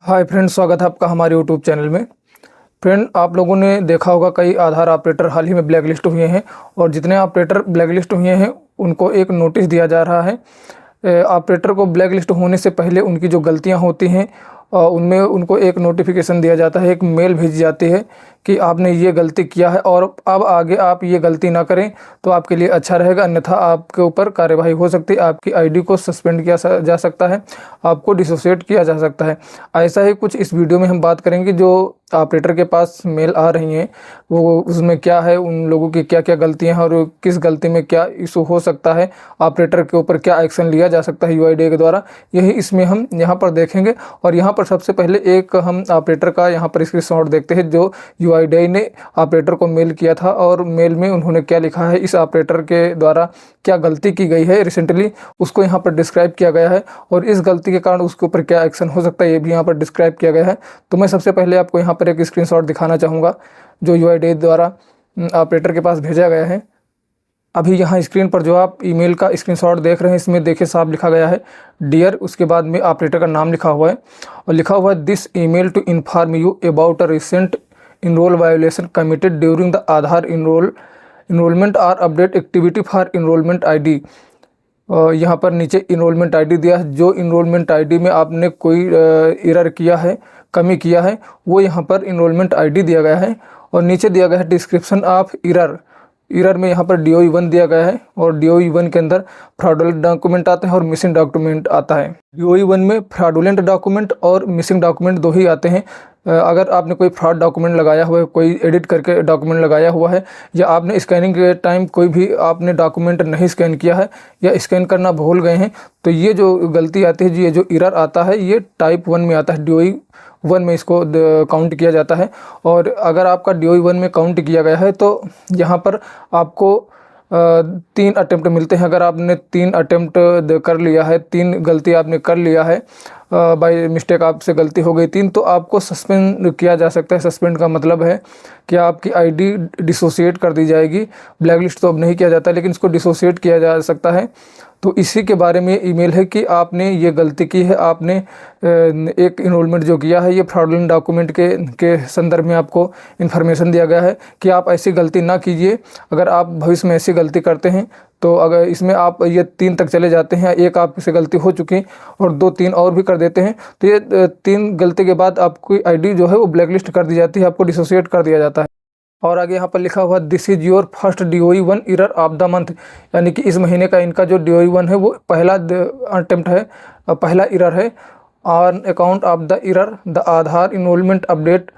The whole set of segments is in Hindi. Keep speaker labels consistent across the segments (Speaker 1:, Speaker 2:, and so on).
Speaker 1: हाय फ्रेंड, स्वागत है आपका हमारे यूट्यूब चैनल में। फ्रेंड, आप लोगों ने देखा होगा कई आधार ऑपरेटर हाल ही में ब्लैक लिस्ट हुए हैं और जितने ऑपरेटर ब्लैक लिस्ट हुए हैं उनको एक नोटिस दिया जा रहा है। ऑपरेटर को ब्लैक लिस्ट होने से पहले उनकी जो गलतियां होती हैं उनमें उनको एक नोटिफिकेशन दिया जाता है, एक मेल भेजी जाती है कि आपने ये गलती किया है और अब आगे आप ये गलती ना करें तो आपके लिए अच्छा रहेगा, अन्यथा आपके ऊपर कार्यवाही हो सकती है, आपकी आईडी को सस्पेंड किया जा सकता है, आपको डिसोसिएट किया जा सकता है। ऐसा ही कुछ इस वीडियो में हम बात करेंगे। जो ऑपरेटर के पास मेल आ रही हैं वो उसमें क्या है, उन लोगों की क्या क्या गलतियां हैं और किस गलती में क्या इशू हो सकता है, ऑपरेटर के ऊपर क्या एक्शन लिया जा सकता है यूआईडीएआई के द्वारा, यही इसमें हम यहाँ पर देखेंगे। और यहाँ पर सबसे पहले एक हम ऑपरेटर का यहाँ पर स्क्रीनशॉट देखते हैं जो यूआईडीएआई ने ऑपरेटर को मेल किया था और मेल में उन्होंने क्या लिखा है, इस ऑपरेटर के द्वारा क्या गलती की गई है रिसेंटली उसको यहाँ पर डिस्क्राइब किया गया है और इस गलती के कारण उसके ऊपर क्या एक्शन हो सकता है ये भी यहाँ पर डिस्क्राइब किया गया है। तो मैं सबसे पहले आपको यहाँ पर एक स्क्रीनशॉट दिखाना चाहूँगा जो यूआईडीएआई द्वारा ऑपरेटर के पास भेजा गया है। अभी यहाँ स्क्रीन पर जो आप ईमेल का स्क्रीनशॉट देख रहे हैं इसमें देखिए साफ लिखा गया है डियर, उसके बाद में ऑपरेटर का नाम लिखा हुआ है और लिखा हुआ है this email to inform you about a recent enroll violation committed during the Aadhaar enrollment or update activity for enrollment ID। यहाँ पर नीचे इनरोलमेंट आईडी दिया है। जो इनरोलमेंट आईडी में आपने कोई एरर किया है, कमी किया है, वो यहाँ पर इनरोलमेंट आईडी दिया गया है और नीचे दिया गया है डिस्क्रिप्शन ऑफ एरर में यहाँ पर DOE 1 दिया गया है और DOE 1 के अंदर फ्रॉडुलेंट डॉक्यूमेंट आता है और मिसिंग डॉक्यूमेंट आता है। DOE 1 में फ्रॉडुलेंट डॉक्यूमेंट और मिसिंग डॉक्यूमेंट दो ही आते हैं। अगर आपने कोई फ्रॉड डॉक्यूमेंट लगाया हुआ है, कोई एडिट करके डॉक्यूमेंट लगाया हुआ है या आपने स्कैनिंग के टाइम कोई भी आपने डॉक्यूमेंट नहीं स्कैन किया है या स्कैन करना भूल गए हैं तो ये जो गलती आती है, ये जो एरर आता है ये टाइप 1 में आता है, DOE 1 में इसको काउंट किया जाता है। और अगर आपका DOE 1 में काउंट किया गया है तो यहाँ पर आपको 3 अटेम्प्ट मिलते हैं। अगर आपने 3 अटेम्प्ट कर लिया है, 3 गलती आपने कर लिया है, बाय मिस्टेक आपसे गलती हो गई 3, तो आपको सस्पेंड किया जा सकता है। सस्पेंड का मतलब है कि आपकी आईडी डिसोसिएट कर दी जाएगी। ब्लैकलिस्ट तो अब नहीं किया जाता लेकिन इसको डिसोसिएट किया जा सकता है। तो इसी के बारे में ईमेल है कि आपने ये गलती की है, आपने एक इनरोलमेंट जो किया है ये फ्रॉडुलेंट डॉक्यूमेंट के संदर्भ में आपको इन्फॉर्मेशन दिया गया है कि आप ऐसी गलती ना कीजिए। अगर आप भविष्य में ऐसी गलती करते हैं तो अगर इसमें आप ये 3 तक चले जाते हैं, एक आपसे गलती हो चुकी और 2-3 और भी कर देते हैं तो ये 3 गलती के बाद आपकी आईडी जो है वो ब्लैकलिस्ट कर दी जाती है, आपको डिसोसिएट कर दिया जाता है। और आगे यहाँ पर लिखा हुआ this is your first DOE 1 error of the month, यानी कि इस महीने का इनका जो DOE 1 है वो पहला अटेम्प्ट है, पहला एरर है। On account of the error the Aadhaar enrolment update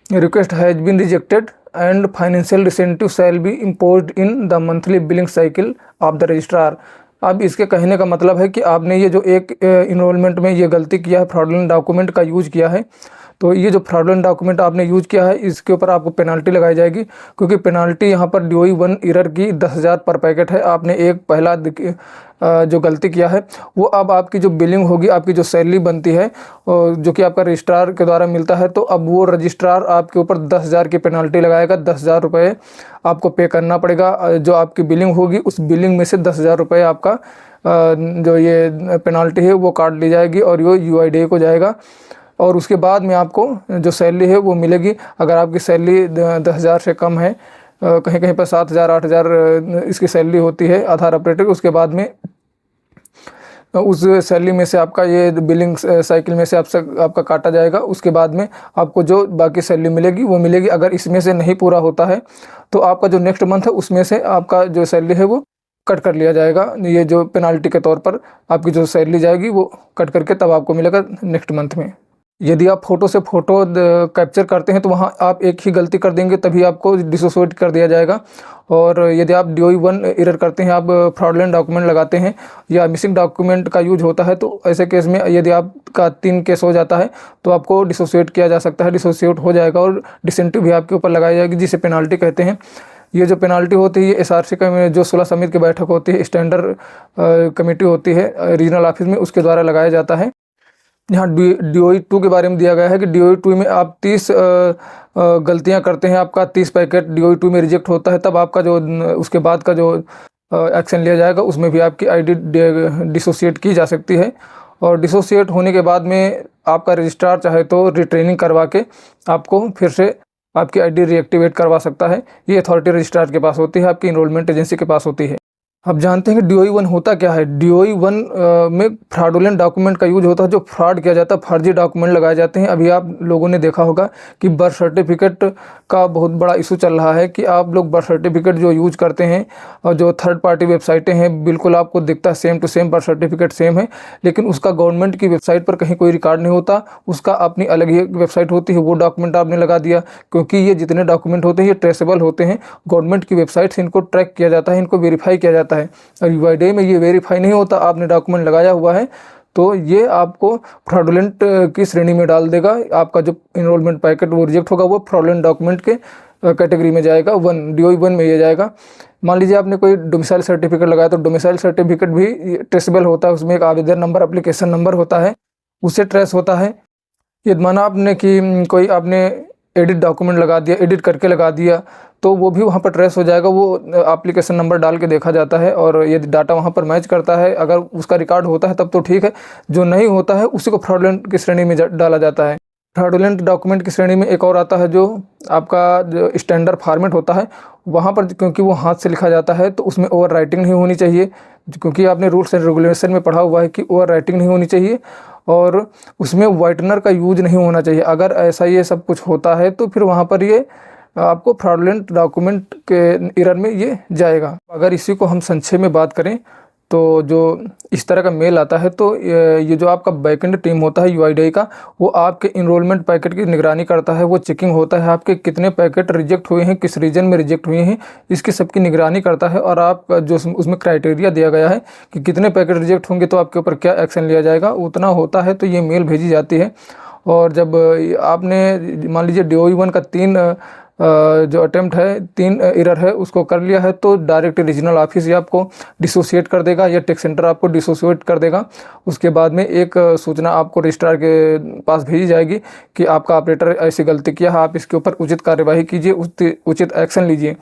Speaker 1: request has been rejected and financial incentive shall be imposed in the monthly billing cycle of the registrar. अब इसके कहने का मतलब है कि आपने ये जो एक इनरोलमेंट में ये गलती किया है, फ्रॉडुलेंट डॉक्यूमेंट का यूज़ किया है, तो ये जो फ्रॉडुलेंट डॉक्यूमेंट आपने यूज़ किया है इसके ऊपर आपको पेनाल्टी लगाई जाएगी, क्योंकि पेनाल्टी यहाँ पर DOE 1 एरर की 10,000 पर पैकेट है। आपने एक पहला जो गलती किया है वो अब आपकी जो बिलिंग होगी, आपकी जो सैलरी बनती है जो कि आपका रजिस्ट्रार के द्वारा मिलता है, तो अब वो रजिस्ट्रार आपके ऊपर 10,000 की पेनाल्टी लगाएगा। 10,000 रुपये आपको पे करना पड़ेगा। जो आपकी बिलिंग होगी उस बिलिंग में से 10,000 रुपये आपका जो ये पेनाल्टी है वो काट ली जाएगी और ये यूआईडीएआई को जाएगा और उसके बाद में आपको जो सैलरी है वो मिलेगी। अगर आपकी सैलरी 10,000 से कम है, कहीं कहीं पर 7,000 8,000 इसकी सैलरी होती है आधार ऑपरेटर की, उसके बाद में उस सैलरी में से आपका ये बिलिंग साइकिल में से आपका काटा जाएगा। उसके बाद में आपको जो बाकी सैलरी मिलेगी वो मिलेगी। अगर इसमें से नहीं पूरा होता है तो आपका जो नेक्स्ट मंथ है उसमें से आपका जो सैलरी है वो कट कर लिया जाएगा। ये जो पेनाल्टी के तौर पर आपकी जो सैलरी जाएगी वो कट करके तब आपको मिलेगा नेक्स्ट मंथ में। यदि आप फ़ोटो से फ़ोटो कैप्चर करते हैं तो वहाँ आप एक ही गलती कर देंगे तभी आपको डिसोसिएट कर दिया जाएगा। और यदि आप DOE 1 एरर करते हैं, आप फ्रॉडुलेंट डॉक्यूमेंट लगाते हैं या मिसिंग डॉक्यूमेंट का यूज होता है, तो ऐसे केस में यदि आपका 3 केस हो जाता है तो आपको डिसोसिएट किया जा सकता है। डिसोसिएट हो जाएगा और डिसेंटिव भी आपके ऊपर लगाई जाएगी, जिसे पेनाल्टी कहते हैं। ये जो पेनाल्टी होती है ये SRC का जो 16 समिति की बैठक होती है, स्टैंडर्ड कमेटी होती है रीजनल ऑफिस में, उसके द्वारा लगाया जाता है। यहाँ DOE 2 के बारे में दिया गया है कि DOE 2 में आप 30 गलतियाँ करते हैं, आपका 30 पैकेट DOE 2 में रिजेक्ट होता है, तब आपका जो उसके बाद का जो एक्शन लिया जाएगा उसमें भी आपकी आईडी डिसोसिएट की जा सकती है। और डिसोसिएट होने के बाद में आपका रजिस्ट्रार चाहे तो रिट्रेनिंग करवा के आपको फिर से आपकी आईडी रीएक्टिवेट करवा सकता है। ये अथॉरिटी रजिस्ट्रार के पास होती है, आपकी इनरोलमेंट एजेंसी के पास होती है। अब जानते हैं कि DOE 1 होता क्या है। DOE 1 में फ्रॉडुलेंट डॉक्यूमेंट का यूज होता है, जो फ्रॉड किया जाता है, फर्जी डॉक्यूमेंट लगाए जाते हैं। अभी आप लोगों ने देखा होगा कि बर्थ सर्टिफिकेट का बहुत बड़ा इशू चल रहा है कि आप लोग बर्थ सर्टिफिकेट जो यूज करते हैं और जो थर्ड पार्टी वेबसाइटें हैं, बिल्कुल आपको दिखता है same to same birth certificate same है, लेकिन उसका गवर्नमेंट की वेबसाइट पर कहीं कोई रिकॉर्ड नहीं होता, उसका अपनी अलग ही वेबसाइट होती है। वो डॉक्यूमेंट आपने लगा दिया, क्योंकि ये जितने डॉक्यूमेंट होते हैं ये ट्रेसेबल होते हैं, गवर्नमेंट की वेबसाइट से इनको ट्रैक किया जाता है, इनको वेरीफाई किया जाता है। और UIDAI में ये वेरीफाई नहीं होता, आपने डॉक्यूमेंट लगाया हुआ है तो ये आपको फ्रॉडुलेंट की श्रेणी में डाल देगा। आपका जो इनरोलमेंट पैकेट वो रिजेक्ट होगा, वो फ्रॉडुलेंट डॉक्यूमेंट के कैटेगरी में जाएगा। DOE 1 में ये जाएगा। मान लीजिए आपने कोई डोमिसाइल सर्टिफिकेट लगाया, तो डोमिसाइल सर्टिफिकेट भी ट्रेसेबल होता है, उसमें एक आवेदन नंबर, एप्लीकेशन नंबर होता है, उससे ट्रेस होता है। ये माना आपने कि कोई आपने एडिट डॉक्यूमेंट लगा दिया, एडिट करके लगा दिया, तो वो भी वहाँ पर ट्रेस हो जाएगा। वो एप्लीकेशन नंबर डाल के देखा जाता है और यदि डाटा वहाँ पर मैच करता है, अगर उसका रिकॉर्ड होता है तब तो ठीक है, जो नहीं होता है उसी को फ्रॉडुलेंट की श्रेणी में डाला जाता है। फ्रॉडुलेंट डॉक्यूमेंट की श्रेणी में एक और आता है, जो आपका जो स्टैंडर्ड फॉर्मेट होता है, वहाँ पर क्योंकि वो हाथ से लिखा जाता है तो उसमें ओवर राइटिंग नहीं होनी चाहिए, क्योंकि आपने रूल्स एंड रेगुलेशन में पढ़ा हुआ है कि ओवर राइटिंग नहीं होनी चाहिए और उसमें वाइटनर का यूज नहीं होना चाहिए। अगर ऐसा ये सब कुछ होता है तो फिर वहाँ पर ये आपको फ्रॉडुलेंट डॉक्यूमेंट के एरर में ये जाएगा। अगर इसी को हम संक्षेप में बात करें तो जो इस तरह का मेल आता है, तो ये जो आपका बैकएंड टीम होता है UIDAI का, वो आपके इनरोलमेंट पैकेट की निगरानी करता है। वो चेकिंग होता है आपके कितने पैकेट रिजेक्ट हुए हैं, किस रीजन में रिजेक्ट हुए हैं, इसकी सबकी निगरानी करता है। और आपका जो उसमें क्राइटेरिया दिया गया है कि कितने पैकेट रिजेक्ट होंगे तो आपके ऊपर क्या एक्शन लिया जाएगा, उतना होता है तो ये मेल भेजी जाती है। और जब आपने मान लीजिए DOE 1 का 3 जो अटेम्प्ट है, 3 एरर है, उसको कर लिया है, तो डायरेक्ट रीजनल ऑफिस या आपको डिसोसिएट कर देगा या टेक सेंटर आपको डिसोसिएट कर देगा। उसके बाद में एक सूचना आपको रजिस्ट्रार के पास भेजी जाएगी कि आपका ऑपरेटर ऐसी गलती किया है, आप इसके ऊपर उचित कार्यवाही कीजिए, उचित एक्शन लीजिए।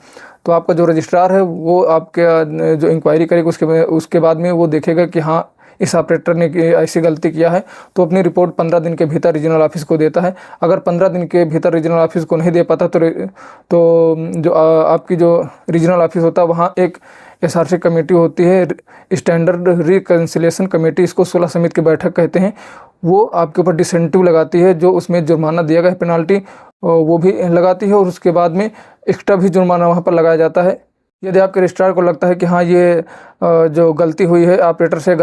Speaker 1: तो आपका जो रजिस्ट्रार है वो आपके जो इंक्वायरी करेगा, उसके बाद में वो देखेगा कि हाँ इस ऑपरेटर ने ऐसी गलती किया है, तो अपनी रिपोर्ट 15 दिन के भीतर रीजनल ऑफिस को देता है। अगर 15 दिन के भीतर रीजनल ऑफिस को नहीं दे पाता तो जो आपकी जो रीजनल ऑफिस होता है, वहाँ एक SRC कमेटी होती है, स्टैंडर्ड रिकन्सिलेशन कमेटी, इसको 16 समिति की बैठक कहते हैं। वो आपके ऊपर डिसेंटिव लगाती है, जो उसमें जुर्माना दिया गया है, पेनाल्टी वो भी लगाती है, और उसके बाद में एक्स्ट्रा भी जुर्माना वहाँ पर लगाया जाता है। यदि आपके रजिस्ट्रार को लगता है कि हाँ ये जो गलती हुई है ऑपरेटर से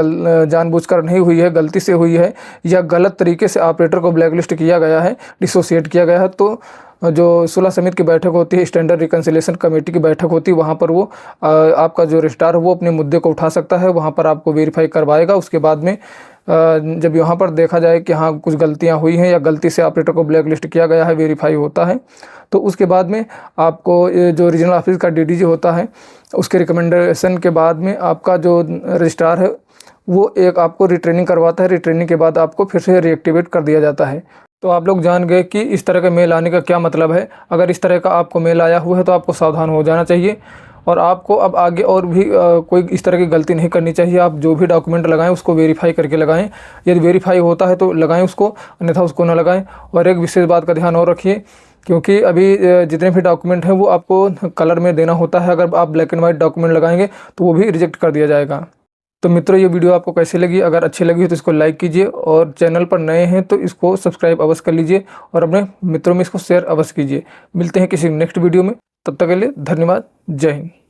Speaker 1: जानबूझकर नहीं हुई है, गलती से हुई है, या गलत तरीके से ऑपरेटर को ब्लैकलिस्ट किया गया है, डिसोसिएट किया गया है, तो जो 16 समिति की बैठक होती है, स्टैंडर्ड रिकन्सिलेशन कमेटी की बैठक होती है, वहाँ पर वो आपका जो रजिस्ट्रार है वो अपने मुद्दे को उठा सकता है, वहाँ पर आपको वेरीफाई करवाएगा। उसके बाद में जब यहाँ पर देखा जाए कि हाँ कुछ गलतियाँ हुई हैं या गलती से ऑपरेटर को ब्लैकलिस्ट किया गया है, वेरीफाई होता है, तो उसके बाद में आपको जो रीजनल ऑफिस का DDG होता है, उसके रिकमेंडेशन के बाद में आपका जो रजिस्ट्रार है वो एक आपको रिट्रेनिंग करवाता है। रिट्रेनिंग के बाद आपको फिर से रीएक्टिवेट कर दिया जाता है। तो आप लोग जान गए कि इस तरह का मेल आने का क्या मतलब है। अगर इस तरह का आपको मेल आया हुआ है तो आपको सावधान हो जाना चाहिए, और आपको अब आगे और भी कोई इस तरह की गलती नहीं करनी चाहिए। आप जो भी डॉक्यूमेंट लगाएं उसको वेरीफाई करके लगाएं, यदि वेरीफाई होता है तो लगाएं उसको, अन्यथा उसको ना लगाएं। और एक विशेष बात का ध्यान और रखिए, क्योंकि अभी जितने भी डॉक्यूमेंट हैं वो आपको कलर में देना होता है। अगर आप ब्लैक एंड वाइट डॉक्यूमेंट लगाएंगे तो वो भी रिजेक्ट कर दिया जाएगा। तो मित्रों, ये वीडियो आपको कैसी लगी? अगर अच्छी लगी हो तो इसको लाइक कीजिए, और चैनल पर नए हैं तो इसको सब्सक्राइब अवश्य कर लीजिए, और अपने मित्रों में इसको शेयर अवश्य कीजिए। मिलते हैं किसी नेक्स्ट वीडियो में, तब तक के लिए धन्यवाद। जय हिंद।